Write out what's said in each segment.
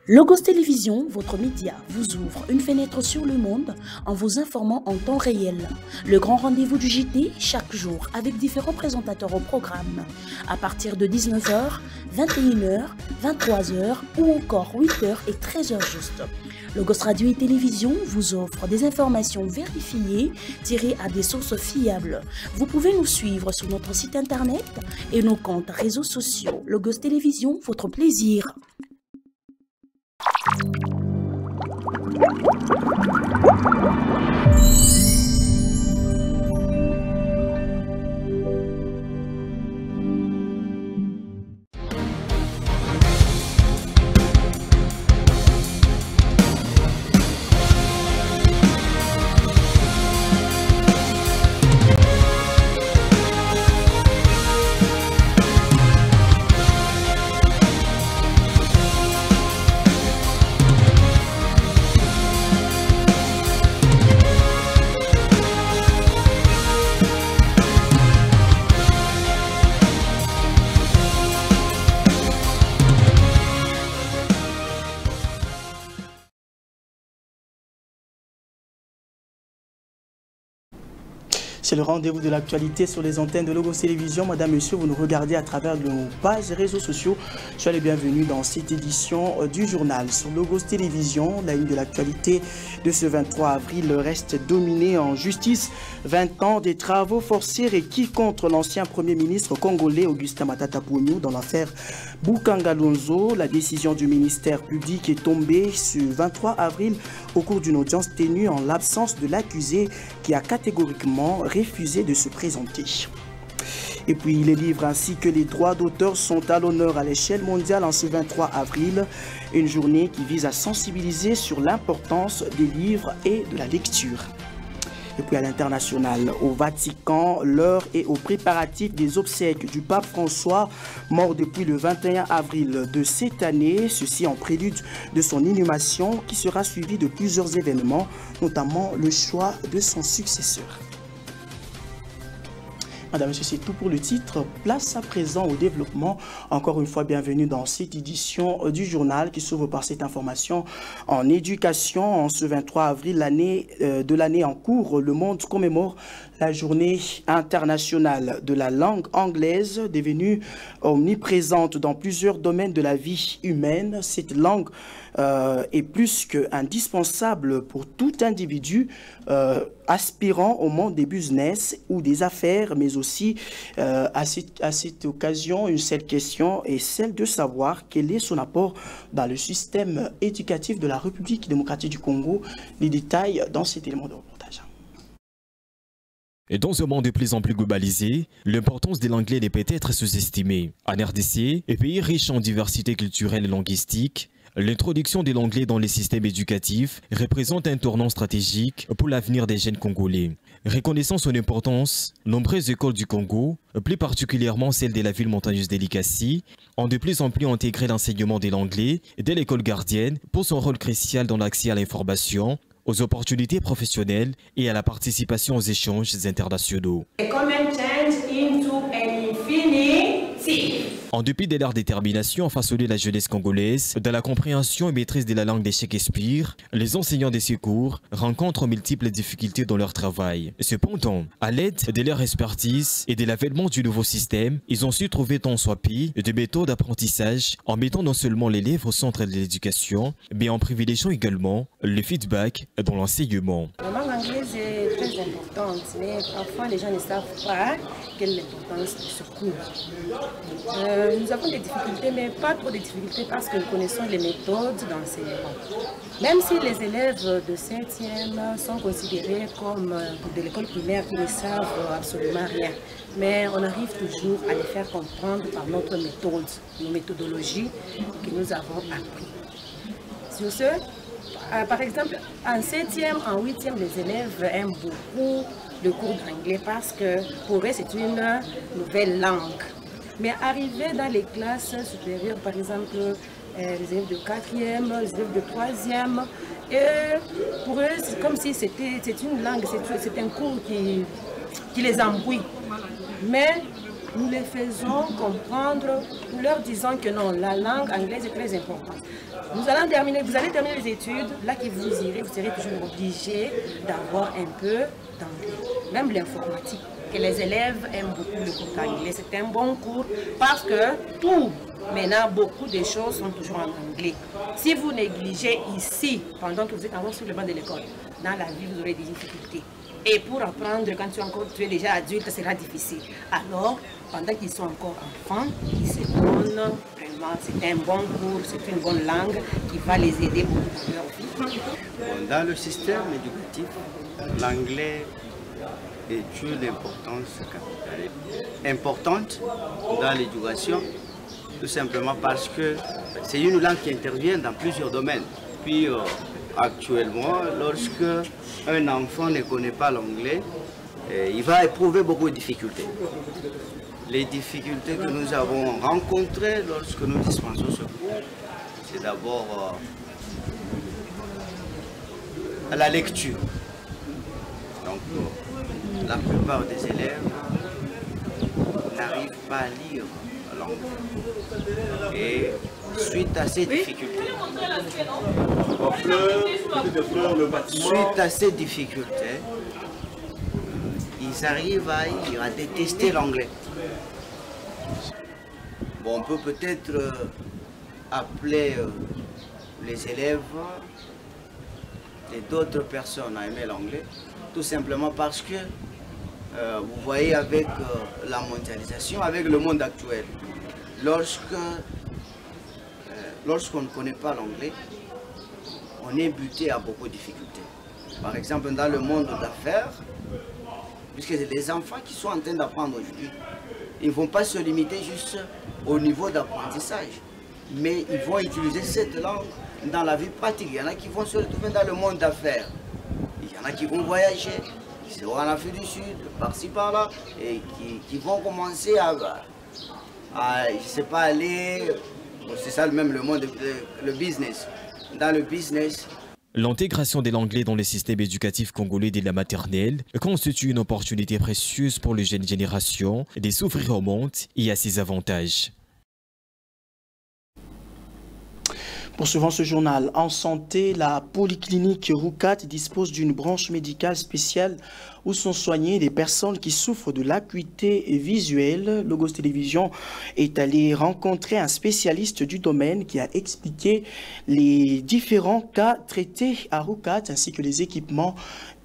Logos Télévision, votre média, vous ouvre une fenêtre sur le monde en vous informant en temps réel. Le grand rendez-vous du JT, chaque jour, avec différents présentateurs au programme. À partir de 19h, 21h, 23h ou encore 8h et 13h juste. Logos Radio et Télévision vous offre des informations vérifiées tirées à des sources fiables. Vous pouvez nous suivre sur notre site internet et nos comptes réseaux sociaux. Logos Télévision, votre plaisir. C'est le rendez-vous de l'actualité sur les antennes de Logos Télévision. Madame, Monsieur, vous nous regardez à travers nos pages et réseaux sociaux. Soyez les bienvenus dans cette édition du journal. Sur Logos Télévision, la ligne de l'actualité de ce 23 avril reste dominée en justice. 20 ans des travaux forcés requis contre l'ancien Premier ministre congolais Augustin Matata Ponyo dans l'affaire Bukanga Lonzo. La décision du ministère public est tombée ce 23 avril au cours d'une audience tenue en l'absence de l'accusé qui a catégoriquement refusé de se présenter. Et puis les livres ainsi que les droits d'auteur sont à l'honneur à l'échelle mondiale en ce 23 avril, une journée qui vise à sensibiliser sur l'importance des livres et de la lecture. Et puis à l'international, au Vatican, l'heure est aux préparatifs des obsèques du pape François, mort depuis le 21 avril de cette année, ceci en prélude de son inhumation qui sera suivi de plusieurs événements, notamment le choix de son successeur. Madame, Monsieur, c'est tout pour le titre. Place à présent au développement. Encore une fois, bienvenue dans cette édition du journal qui s'ouvre par cette information en éducation. En ce 23 avril de l'année en cours, le monde commémore la journée internationale de la langue anglaise, devenue omniprésente dans plusieurs domaines de la vie humaine. Cette langue est plus qu'indispensable pour tout individu aspirant au monde des business ou des affaires, mais aussi à cette occasion, une seule question est celle de savoir quel est son apport dans le système éducatif de la République démocratique du Congo. Les détails dans cet élément de reportage. Et dans un monde de plus en plus globalisé, l'importance de l'anglais est peut-être sous-estimée. En RDC, un pays riche en diversité culturelle et linguistique, l'introduction de l'anglais dans les systèmes éducatifs représente un tournant stratégique pour l'avenir des jeunes Congolais. Reconnaissant son importance, nombreuses écoles du Congo, plus particulièrement celles de la ville montagneuse d'Elikasi, ont de plus en plus intégré l'enseignement de l'anglais dès l'école gardienne pour son rôle crucial dans l'accès à l'information, aux opportunités professionnelles et à la participation aux échanges internationaux. En dépit de leur détermination à façonner la jeunesse congolaise dans la compréhension et maîtrise de la langue de Shakespeare, les enseignants des secours rencontrent multiples difficultés dans leur travail. Cependant, à l'aide de leur expertise et de l'avènement du nouveau système, ils ont su trouver tant soit peu de méthodes d'apprentissage en mettant non seulement l'élève au centre de l'éducation, mais en privilégiant également le feedback dans l'enseignement. La langue anglaise est très importante, mais parfois les gens ne savent pas quelle est l'importance de ce cours. Nous avons des difficultés, mais pas trop de difficultés parce que nous connaissons les méthodes d'enseignement. Même si les élèves de 7e sont considérés comme de l'école primaire qui ne savent absolument rien, mais on arrive toujours à les faire comprendre par notre méthode, nos méthodologies que nous avons appris. Sur ce, par exemple, en 7e, en 8e, les élèves aiment beaucoup le cours d'anglais parce que pour eux, c'est une nouvelle langue. Mais arriver dans les classes supérieures, par exemple, les élèves de 4e, les élèves de 3e, et pour eux, c'est comme si c'est une langue, c'est un cours qui les embrouille. Mais nous les faisons comprendre, nous leur disons que non, la langue anglaise est très importante. Vous allez terminer les études, là que vous serez toujours obligé d'avoir un peu d'anglais, même l'informatique. Que les élèves aiment beaucoup le cours d'anglais, c'est un bon cours parce que maintenant, beaucoup de choses sont toujours en anglais. Si vous négligez ici, pendant que vous êtes encore sur le banc de l'école, dans la vie, vous aurez des difficultés. Et pour apprendre, quand tu es déjà adulte, ça sera difficile. Alors, pendant qu'ils sont encore enfants, ils se donnent vraiment, c'est un bon cours, c'est une bonne langue qui va les aider beaucoup dans leur vie. Dans le système éducatif, l'anglais est une importance capitale. Importante dans l'éducation, tout simplement parce que c'est une langue qui intervient dans plusieurs domaines. Puis actuellement, lorsque un enfant ne connaît pas l'anglais, il va éprouver beaucoup de difficultés. Les difficultés que nous avons rencontrées lorsque nous dispensons ce cours, c'est d'abord la lecture. Donc, la plupart des élèves n'arrivent pas à lire l'anglais. Et suite à ces difficultés, ils arrivent à détester l'anglais. Bon, on peut peut-être appeler les élèves et d'autres personnes à aimer l'anglais, tout simplement parce que vous voyez avec la mondialisation, avec le monde actuel, lorsqu'on ne connaît pas l'anglais, on est buté à beaucoup de difficultés. Par exemple, dans le monde d'affaires, puisque c'est les enfants qui sont en train d'apprendre aujourd'hui, ils ne vont pas se limiter juste au niveau d'apprentissage, mais ils vont utiliser cette langue dans la vie pratique. Il y en a qui vont se retrouver dans le monde d'affaires, il y en a qui vont voyager, qui seront en Afrique du Sud, par-ci par-là, et qui vont commencer à je ne sais pas, aller, c'est ça même le monde, le business. Dans le business, l'intégration de l'anglais dans le système éducatif congolais dès la maternelle constitue une opportunité précieuse pour les jeunes générations de s'ouvrir au monde et à ses avantages. Poursuivant ce journal, en santé, la polyclinique Roukat dispose d'une branche médicale spéciale où sont soignées des personnes qui souffrent de l'acuité visuelle. Logos Télévision est allé rencontrer un spécialiste du domaine qui a expliqué les différents cas traités à Roukat ainsi que les équipements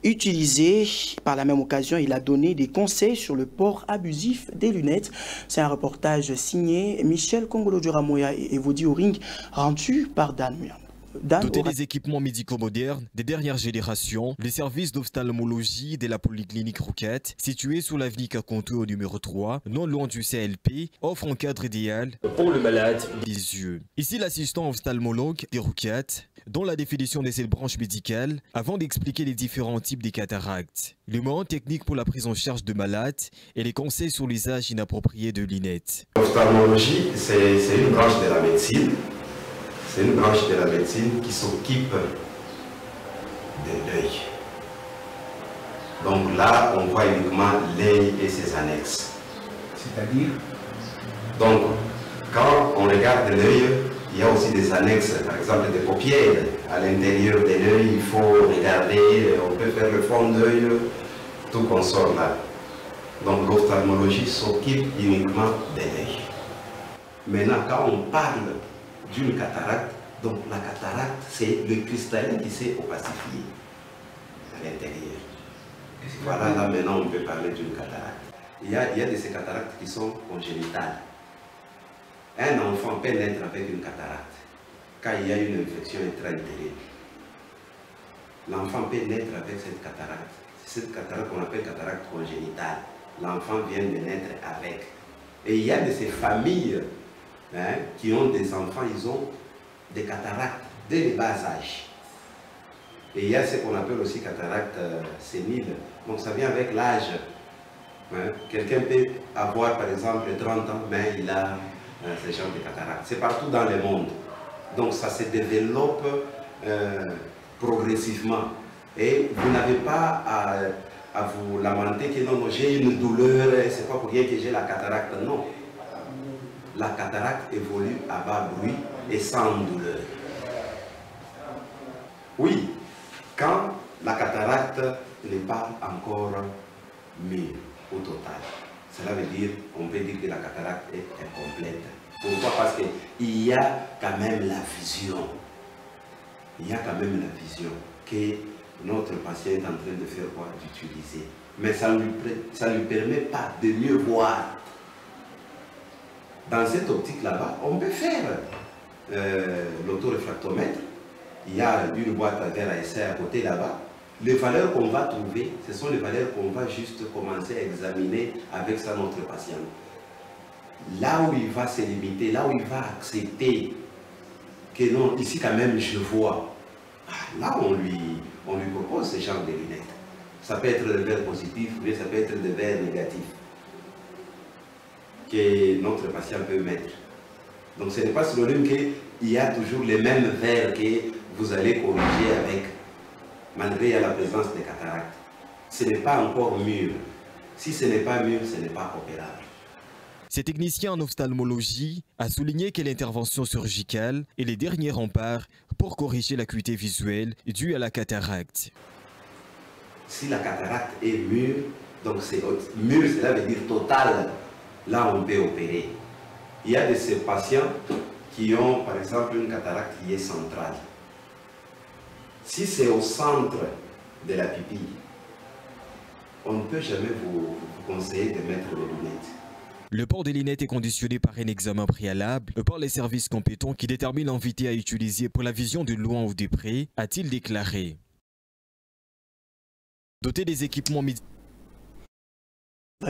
utilisés. Par la même occasion, il a donné des conseils sur le port abusif des lunettes. C'est un reportage signé Michel Kongolo-Duramoya et Evodi Oring, rendu par Dan Muyan. Doté des équipements médicaux modernes des dernières générations, le service d'ophtalmologie de la polyclinique Roukat, situé sous l'avenue Kakonto au numéro 3, non loin du CLP, offre un cadre idéal pour le malade des yeux. Ici, l'assistant ophtalmologue des Roukat, dont la définition de cette branche médicale, avant d'expliquer les différents types de cataractes, les moyens techniques pour la prise en charge de malades et les conseils sur l'usage inapproprié de lunettes. L'ophtalmologie, c'est une branche de la médecine. C'est une branche de la médecine qui s'occupe de l'œil. Donc là, on voit uniquement l'œil et ses annexes. C'est-à-dire? Donc, quand on regarde l'œil, il y a aussi des annexes, par exemple des paupières. À l'intérieur de l'œil, il faut regarder, on peut faire le fond d'œil, tout consort là. Donc l'ophtalmologie s'occupe uniquement de l'œil. Maintenant, quand on parle d'une cataracte, donc la cataracte, c'est le cristallin qui s'est opacifié à l'intérieur. Voilà, là maintenant on peut parler d'une cataracte. Il y a de ces cataractes qui sont congénitales. Un enfant peut naître avec une cataracte quand il y a une infection intra-utérine. L'enfant peut naître avec cette cataracte. C'est cette cataracte qu'on appelle cataracte congénitale. L'enfant vient de naître avec. Et il y a de ces familles qui ont des enfants, ils ont des cataractes dès le bas âge. Et il y a ce qu'on appelle aussi cataracte sénile. Donc ça vient avec l'âge. Quelqu'un peut avoir par exemple 30 ans, mais il a ce genre de cataracte. C'est partout dans le monde. Donc ça se développe progressivement. Et vous n'avez pas à vous lamenter que non, j'ai une douleur, c'est pas pour rien que j'ai la cataracte. Non. La cataracte évolue à bas bruit et sans douleur. Oui, quand la cataracte n'est pas encore mûre au total, cela veut dire, on peut dire que la cataracte est incomplète. Pourquoi? Parce qu'il y a quand même la vision. Il y a quand même la vision que notre patient est en train de faire quoi? D'utiliser. Mais ça ne lui permet pas de mieux voir. Dans cette optique là-bas, on peut faire l'autoréfractomètre. Il y a une boîte à verre à essai à côté là-bas. Les valeurs qu'on va trouver, ce sont les valeurs qu'on va juste commencer à examiner avec ça notre patient. Là où il va se limiter, là où il va accepter que non, ici quand même je vois, là on lui propose ce genre de lunettes. Ça peut être le verre positif, ou bien ça peut être le verre négatif que notre patient peut mettre. Donc ce n'est pas synonyme qu'il y a toujours les mêmes verres que vous allez corriger avec, malgré la présence de cataractes. Ce n'est pas encore mûr. Si ce n'est pas mûr, ce n'est pas opérable. Ce technicien en ophtalmologie a souligné que l'intervention chirurgicale est le dernier rempart pour corriger l'acuité visuelle due à la cataracte. Si la cataracte est mûre, donc c'est mûr, cela veut dire total, là on peut opérer. Il y a de ces patients qui ont par exemple une cataracte qui est centrale. Si c'est au centre de la pupille, on ne peut jamais vous conseiller de mettre les lunettes. Le port des lunettes est conditionné par un examen préalable par les services compétents qui déterminent l'invité à utiliser pour la vision de loin ou de près, a-t-il déclaré. Doté des équipements médicaux.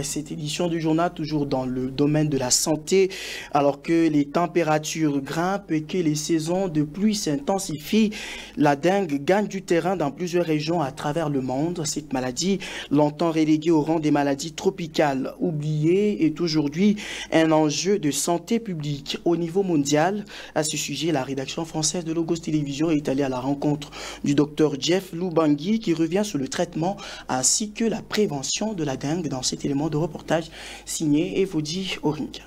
Cette édition du journal, toujours dans le domaine de la santé, alors que les températures grimpent et que les saisons de pluie s'intensifient, la dengue gagne du terrain dans plusieurs régions à travers le monde. Cette maladie, longtemps reléguée au rang des maladies tropicales oubliées, est aujourd'hui un enjeu de santé publique au niveau mondial. À ce sujet, la rédaction française de Logos Télévision est allée à la rencontre du docteur Jeff Lubangui qui revient sur le traitement ainsi que la prévention de la dengue dans cet élément de reportage signé Evodi Oring.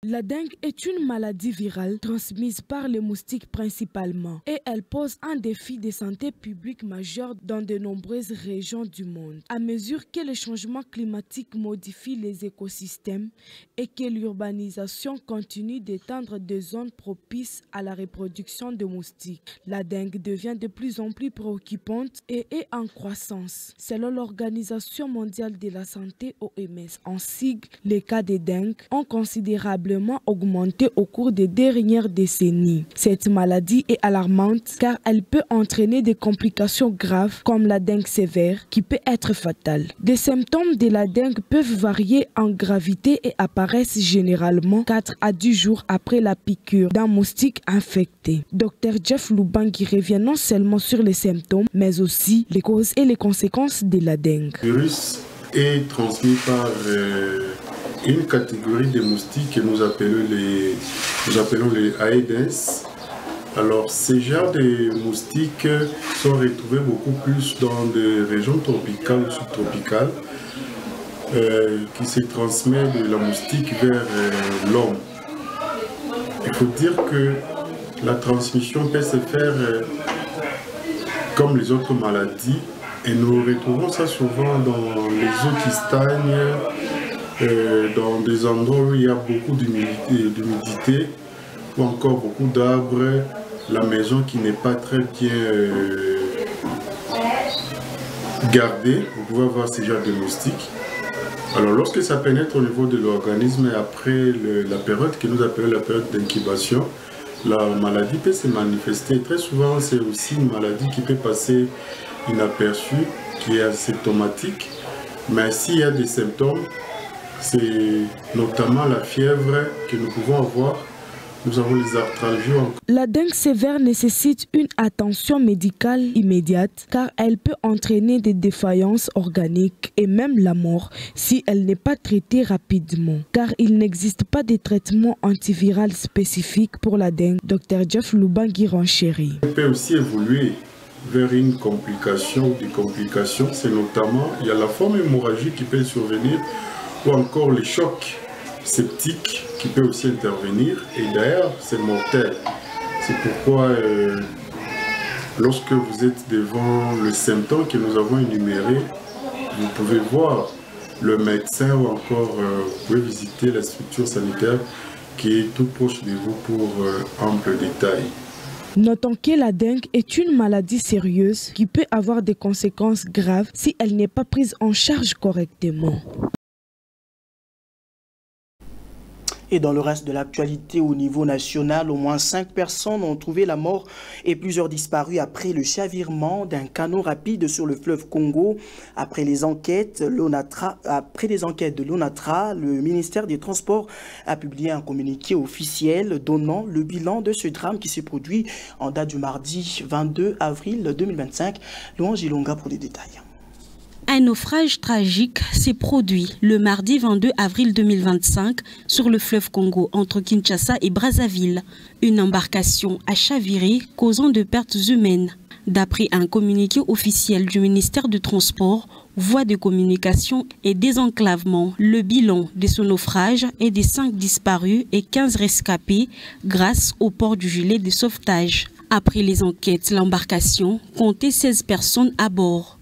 La dengue est une maladie virale transmise par les moustiques principalement et elle pose un défi de santé publique majeur dans de nombreuses régions du monde. À mesure que le changement climatique modifie les écosystèmes et que l'urbanisation continue d'étendre des zones propices à la reproduction de moustiques, la dengue devient de plus en plus préoccupante et est en croissance. Selon l'Organisation mondiale de la santé OMS, en sigle, les cas de dengue ont considérablement augmenté au cours des dernières décennies. Cette maladie est alarmante car elle peut entraîner des complications graves comme la dengue sévère qui peut être fatale. Les symptômes de la dengue peuvent varier en gravité et apparaissent généralement 4 à 10 jours après la piqûre d'un moustique infecté. Dr Jeff Lubangui revient non seulement sur les symptômes mais aussi les causes et les conséquences de la dengue. Le virus est transmis par une catégorie de moustiques que nous appelons les Aedes. Alors, ces genres de moustiques sont retrouvés beaucoup plus dans des régions tropicales ou subtropicales qui se transmettent de la moustique vers l'homme. Il faut dire que la transmission peut se faire comme les autres maladies et nous retrouvons ça souvent dans les eaux qui stagnent, dans des endroits où il y a beaucoup d'humidité ou encore beaucoup d'arbres, la maison qui n'est pas très bien gardée, vous pouvez avoir ce genre de moustiques. Alors lorsque ça pénètre au niveau de l'organisme et après la période que nous appelons la période d'incubation, la maladie peut se manifester. Très souvent c'est aussi une maladie qui peut passer inaperçue, qui est asymptomatique, mais s'il y a des symptômes, c'est notamment la fièvre que nous pouvons avoir. Nous avons les arthralgies. La dengue sévère nécessite une attention médicale immédiate car elle peut entraîner des défaillances organiques et même la mort si elle n'est pas traitée rapidement. Car il n'existe pas de traitement antiviral spécifique pour la dengue. Dr Jeff Lubangui renchérit. Elle peut aussi évoluer vers une complication ou des complications. C'est notamment, il y a la forme hémorragique qui peut survenir ou encore le choc septique qui peut aussi intervenir. Et d'ailleurs, c'est mortel. C'est pourquoi, lorsque vous êtes devant le symptôme que nous avons énuméré, vous pouvez voir le médecin ou encore vous pouvez visiter la structure sanitaire qui est tout proche de vous pour ample détail. Notons que la dengue est une maladie sérieuse qui peut avoir des conséquences graves si elle n'est pas prise en charge correctement. Et dans le reste de l'actualité au niveau national, au moins 5 personnes ont trouvé la mort et plusieurs disparus après le chavirement d'un canot rapide sur le fleuve Congo. Après les enquêtes de l'ONATRA, le ministère des Transports a publié un communiqué officiel donnant le bilan de ce drame qui s'est produit en date du mardi 22 avril 2025. Louange Ilonga pour les détails. Un naufrage tragique s'est produit le mardi 22 avril 2025 sur le fleuve Congo entre Kinshasa et Brazzaville. Une embarcation a chaviré causant de pertes humaines. D'après un communiqué officiel du ministère du Transport, voies de communication et désenclavement, le bilan de ce naufrage est de 5 disparus et 15 rescapés grâce au port du gilet de sauvetage. Après les enquêtes, l'embarcation comptait 16 personnes à bord.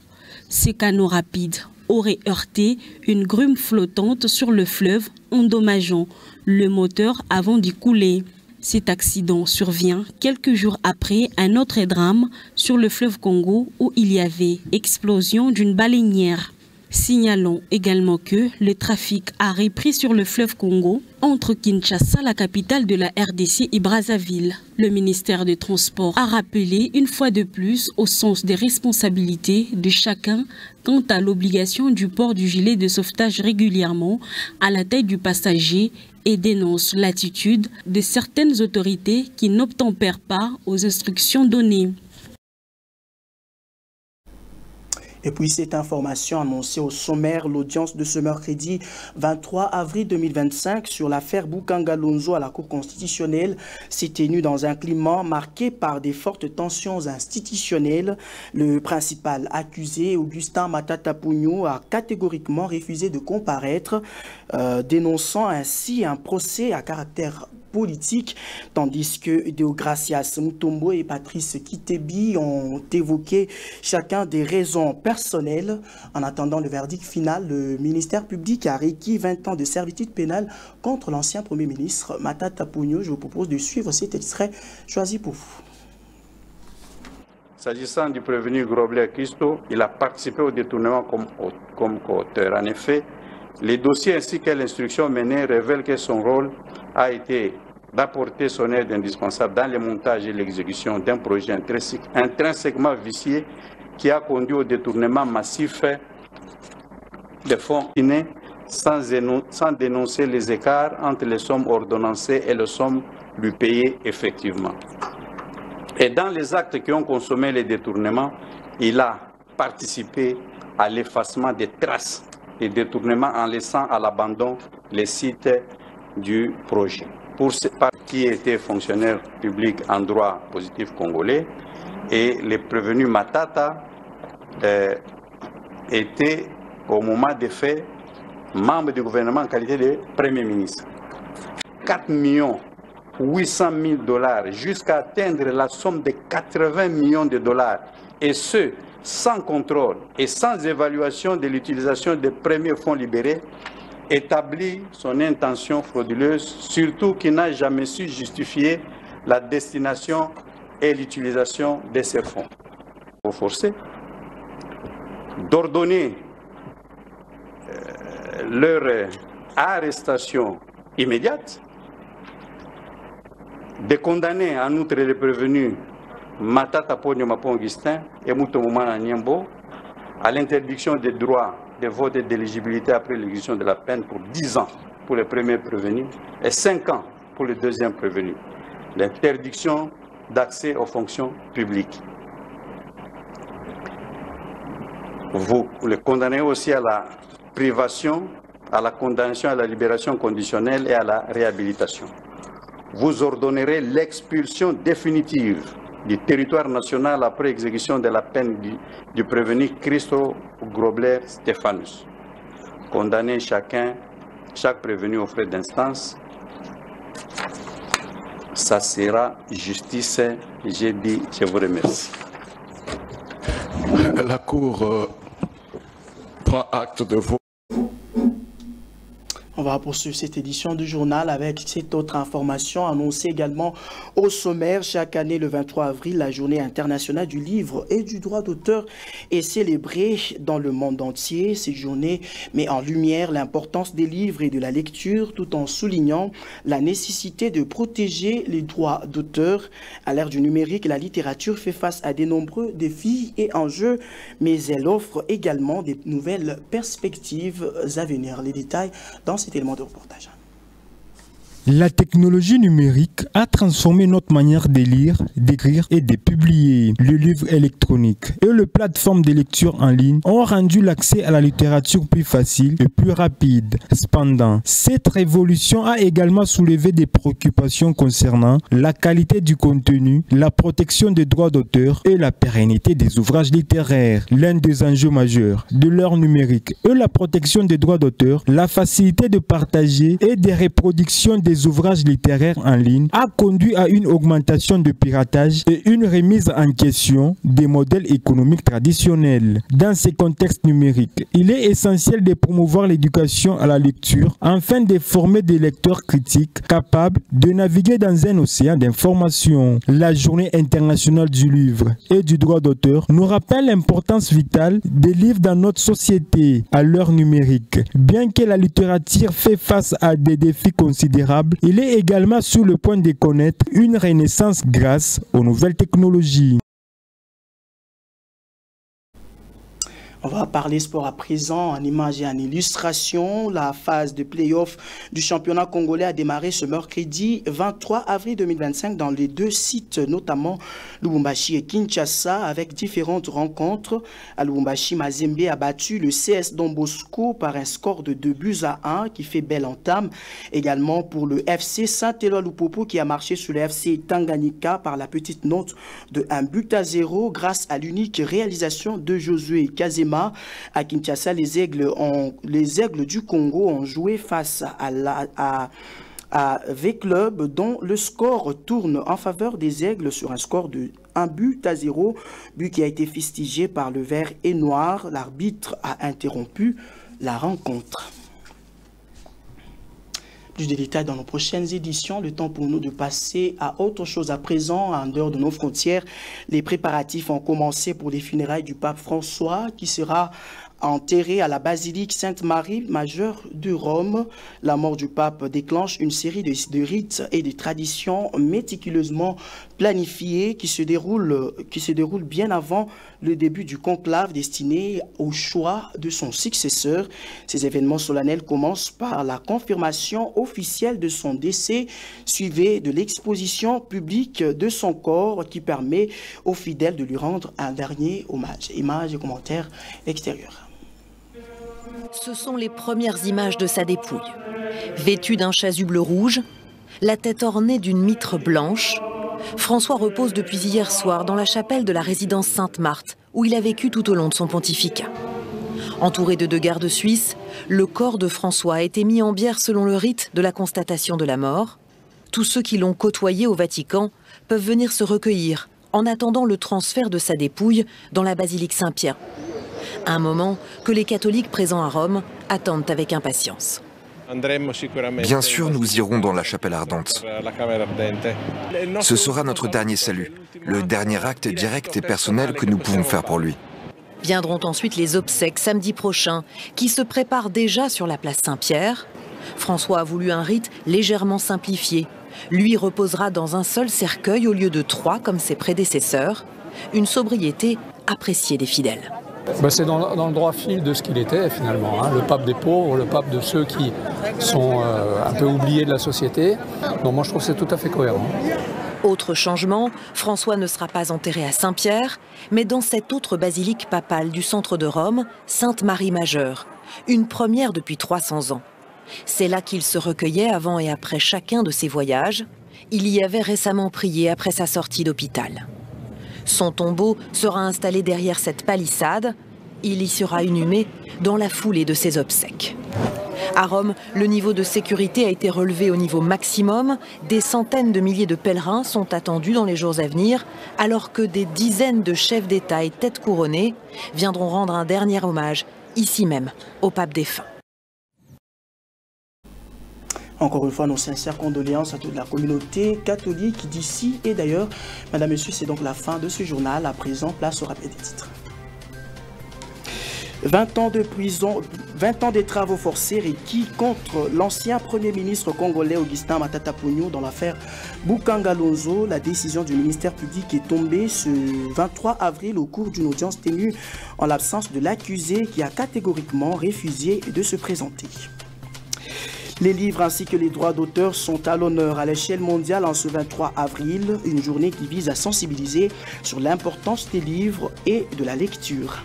Ces canots rapides auraient heurté une grume flottante sur le fleuve, endommageant le moteur avant d'y couler. Cet accident survient quelques jours après un autre drame sur le fleuve Congo où il y avait explosion d'une baleinière. Signalons également que le trafic a repris sur le fleuve Congo entre Kinshasa, la capitale de la RDC, et Brazzaville. Le ministère des Transports a rappelé une fois de plus au sens des responsabilités de chacun quant à l'obligation du port du gilet de sauvetage régulièrement à la tête du passager et dénonce l'attitude de certaines autorités qui n'obtempèrent pas aux instructions données. Et puis cette information annoncée au sommaire, l'audience de ce mercredi 23 avril 2025 sur l'affaire Boukangalonzo à la Cour constitutionnelle s'est tenue dans un climat marqué par des fortes tensions institutionnelles. Le principal accusé, Augustin Matata Pugno, a catégoriquement refusé de comparaître, dénonçant ainsi un procès à caractère politique, tandis que Deogracias Mutombo et Patrice Kitebi ont évoqué chacun des raisons personnelles. En attendant le verdict final, le ministère public a requis 20 ans de servitude pénale contre l'ancien Premier ministre Matata Pugno. Je vous propose de suivre cet extrait choisi pour vous. S'agissant du prévenu Grobler Christo, il a participé au détournement comme co-auteur. En effet, les dossiers ainsi que l'instruction menée révèlent que son rôle a été d'apporter son aide indispensable dans le montage et l'exécution d'un projet intrinsèquement vicié qui a conduit au détournement massif des fonds innés sans dénoncer les écarts entre les sommes ordonnancées et les sommes lui payées effectivement. Et dans les actes qui ont consommé les détournements, il a participé à l'effacement des traces des détournements en laissant à l'abandon les sites du projet. Pour ceux qui étaient fonctionnaires publics en droit positif congolais, et les prévenus Matata étaient au moment des faits membres du gouvernement en qualité de Premier ministre. 4 800 000 $ jusqu'à atteindre la somme de 80 millions de $, et ce, sans contrôle et sans évaluation de l'utilisation des premiers fonds libérés, établit son intention frauduleuse, surtout qu'il n'a jamais su justifier la destination et l'utilisation de ces fonds. Il faut forcer d'ordonner leur arrestation immédiate, de condamner en outre les prévenus Matata Pugno Mapon Augustin et Mutomumana Niembo à l'interdiction des droits de vote et d'éligibilité après l'exécution de la peine pour 10 ans pour les premiers prévenus et 5 ans pour les deuxièmes prévenus. L'interdiction d'accès aux fonctions publiques. Vous les condamnez aussi à la privation, à la condamnation à la libération conditionnelle et à la réhabilitation. Vous ordonnerez l'expulsion définitive du territoire national après exécution de la peine du prévenu Christo Grobler Stéphanus. Condamner chaque prévenu aux frais d'instance, ça sera justice. J'ai dit, je vous remercie. La Cour prend acte de vos... On va poursuivre cette édition du journal avec cette autre information annoncée également au sommaire. Chaque année, le 23 avril, la journée internationale du livre et du droit d'auteur est célébrée dans le monde entier. Cette journée met en lumière l'importance des livres et de la lecture tout en soulignant la nécessité de protéger les droits d'auteur. À l'ère du numérique, la littérature fait face à de nombreux défis et enjeux, mais elle offre également des nouvelles perspectives à venir. Les détails dans cet élément de reportage. La technologie numérique a transformé notre manière de lire, d'écrire et de publier. Le livre électronique et les plateformes de lecture en ligne ont rendu l'accès à la littérature plus facile et plus rapide. Cependant, cette révolution a également soulevé des préoccupations concernant la qualité du contenu, la protection des droits d'auteur et la pérennité des ouvrages littéraires. L'un des enjeux majeurs de l'ère numérique est la protection des droits d'auteur, la facilité de partager et des reproductions des ouvrages littéraires en ligne a conduit à une augmentation de piratage et une remise en question des modèles économiques traditionnels. Dans ces contextes numériques, il est essentiel de promouvoir l'éducation à la lecture afin de former des lecteurs critiques capables de naviguer dans un océan d'informations. La Journée internationale du livre et du droit d'auteur nous rappelle l'importance vitale des livres dans notre société à l'heure numérique. Bien que la littérature fait face à des défis considérables, il est également sur le point de connaître une renaissance grâce aux nouvelles technologies. On va parler sport à présent, en images et en illustration. La phase de play-off du championnat congolais a démarré ce mercredi 23 avril 2025 dans les deux sites, notamment Lubumbashi et Kinshasa, avec différentes rencontres. À Lubumbashi, Mazembe a battu le CS Don Bosco par un score de 2-1 qui fait belle entame. Également pour le FC Saint-Éloi-Lupopo qui a marché sur le FC Tanganyika par la petite note de 1-0 grâce à l'unique réalisation de Josué Kazema. À Kinshasa, les aigles du Congo ont joué face à V-Club dont le score tourne en faveur des aigles sur un score de 1-0, but qui a été fustigé par le vert et noir. L'arbitre a interrompu la rencontre. Plus de détails dans nos prochaines éditions. Le temps pour nous de passer à autre chose à présent, en dehors de nos frontières. Les préparatifs ont commencé pour les funérailles du pape François qui sera enterré à la basilique Sainte-Marie majeure de Rome. La mort du pape déclenche une série de rites et de traditions méticuleusement planifiées qui se déroulent bien avant le début du conclave destiné au choix de son successeur. Ces événements solennels commencent par la confirmation officielle de son décès, suivie de l'exposition publique de son corps qui permet aux fidèles de lui rendre un dernier hommage. Images et commentaires extérieurs. Ce sont les premières images de sa dépouille. Vêtu d'un chasuble rouge, la tête ornée d'une mitre blanche, François repose depuis hier soir dans la chapelle de la résidence Sainte-Marthe, où il a vécu tout au long de son pontificat. Entouré de 2 gardes suisses, le corps de François a été mis en bière selon le rite de la constatation de la mort. Tous ceux qui l'ont côtoyé au Vatican peuvent venir se recueillir en attendant le transfert de sa dépouille dans la basilique Saint-Pierre. Un moment que les catholiques présents à Rome attendent avec impatience. Bien sûr, nous irons dans la chapelle ardente. Ce sera notre dernier salut, le dernier acte direct et personnel que nous pouvons faire pour lui. Viendront ensuite les obsèques samedi prochain, qui se préparent déjà sur la place Saint-Pierre. François a voulu un rite légèrement simplifié. Lui reposera dans un seul cercueil au lieu de 3 comme ses prédécesseurs. Une sobriété appréciée des fidèles. C'est dans le droit fil de ce qu'il était finalement, hein, le pape des pauvres, le pape de ceux qui sont un peu oubliés de la société. Donc moi je trouve que c'est tout à fait cohérent. Autre changement, François ne sera pas enterré à Saint-Pierre, mais dans cette autre basilique papale du centre de Rome, Sainte-Marie majeure, une première depuis 300 ans. C'est là qu'il se recueillait avant et après chacun de ses voyages. Il y avait récemment prié après sa sortie d'hôpital. Son tombeau sera installé derrière cette palissade. Il y sera inhumé dans la foulée de ses obsèques. À Rome, le niveau de sécurité a été relevé au niveau maximum. Des centaines de milliers de pèlerins sont attendus dans les jours à venir, alors que des dizaines de chefs d'État et têtes couronnées viendront rendre un dernier hommage, ici même, au pape défunt. Encore une fois, nos sincères condoléances à toute la communauté catholique d'ici et d'ailleurs. Madame, Monsieur, c'est donc la fin de ce journal. À présent, place au rappel des titres. 20 ans de prison, 20 ans de travaux forcés requis contre l'ancien Premier ministre congolais Augustin Matata Ponyo dans l'affaire Boukangalonzo. La décision du ministère public est tombée ce 23 avril au cours d'une audience tenue en l'absence de l'accusé qui a catégoriquement refusé de se présenter. Les livres ainsi que les droits d'auteur sont à l'honneur à l'échelle mondiale en ce 23 avril, une journée qui vise à sensibiliser sur l'importance des livres et de la lecture.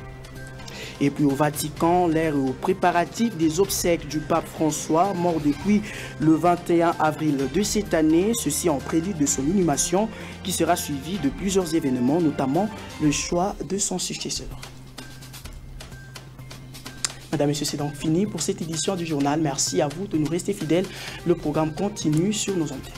Et puis au Vatican, l'ère aux préparatifs des obsèques du pape François, mort depuis le 21 avril de cette année, ceci en prélude de son inhumation qui sera suivi de plusieurs événements, notamment le choix de son successeur. Madame, Messieurs, c'est donc fini pour cette édition du journal. Merci à vous de nous rester fidèles. Le programme continue sur nos antennes.